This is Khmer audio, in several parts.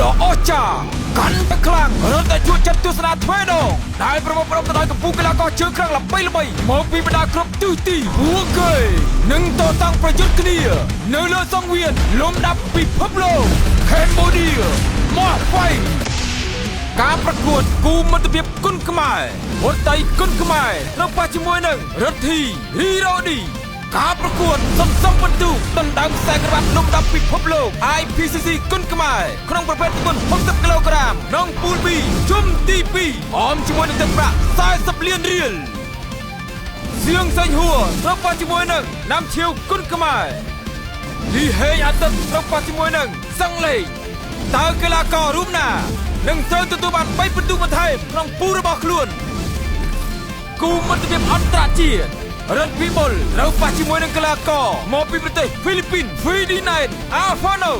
ដ៏អស្ចារ្យកាន់តែខ្លាំងរត់តែជួបចិត្តទស្សនាទ្វេដងដែលប្រមូលផ្ដុំទៅដោយកពូកីឡាករជើងក្រឹងល្បីៗមកពីបណ្ដាគ្រប់ទិសទីពួកគេនឹងតតាំងប្រយុទ្ធគ្នានៅលើសង្វៀនលំដាប់ពិភពលោក Cambodia Must Fight ការប្រកួតគូមិត្តភាពគុនខ្មែរវត្តៃគុនខ្មែរត្រូវប៉ះជាមួយនឹងរដ្ឋីរីរ៉ូឌីការប្រកួតសំបន្ទុកដណ្ដើមខ្សែក្រវ៉ាត់លំដាប់ពិភពលោក IPCC គុនខ្មែរក្នុងប្រភេទគុន60គីឡូក្រាមក្នុងពូល B ជុំទី2អមជាមួយនឹងទឹកប្រាក់40លានរៀលសៀងសេងហួរត្រូវប៉ះជាមួយនឹងណាំឈៀវគុនខ្មែរលីហេងអាទិត្យត្រូវប៉ះជាមួយនឹងសឹងលេងតើកីឡាកររូបណានឹងត្រូវទទួលបាន3ពិន្ទុបន្ថែមក្នុងពូលរបស់ខ្លួនគូមិត្តភាពអន្តរជាតិរ៉ាត់វិបុលត្រូវប៉ះជាមួយនឹងកីឡាករមកពីប្រទេសហ្វីលីពីន Ferdinand Alfano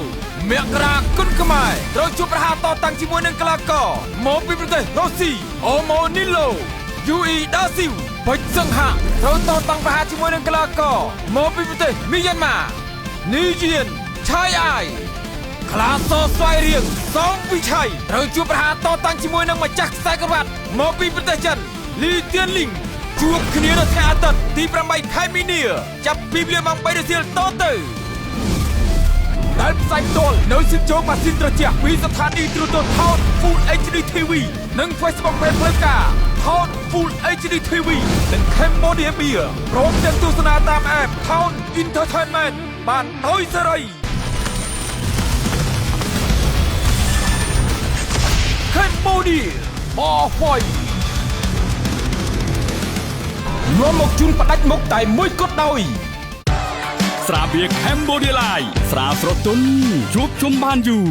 មករាគុនខ្មែរត្រូវជួបប្រហារតតាំងជាមួយនឹងកីឡាករមកពីប្រទេសរុស្ស៊ីអូម៉ូនីឡូយូអ៊ីដាស៊ីវបិចសង្ហាត្រូវតតាំងប្រហារជាមួយនឹងកីឡាករមកពីប្រទេសមីយ៉ាន់ម៉ានីយៀនឆៃអាយក្លាសស្វាយរៀងសំវិឆ័យត្រូវជួបប្រហារតតាំងជាមួយនឹងម្ចាស់ខ្សែក្រវ៉ាត់មកពីប្រទេសចិនលីទៀនលីងជួបគ្នានៅថ្ងៃអាទិត្យទី8ខែមីនាចាប់ពីវេលាម៉ោង3រសៀលតទៅដែលផ្សាយផ្ទាល់នៅសិនជោគម៉ាស៊ីនត្រជាក់ពីស្ថានីយ៍ទូរទស្សន៍ Thon Full HD TV និង Facebook Page ផ្លូវការ Thon Full HD TV និង Cambodia Beer ព្រមទាំងទស្សនាតាម App Thon Entertainment បានដោយសេរីCambodia Must Fight នាំមកជូនផ្ដាច់មុខតែមួយគត់ដោយស្រាបៀរ Cambodia Live ស្រាស្រទន់ជួបជុំបានយូរ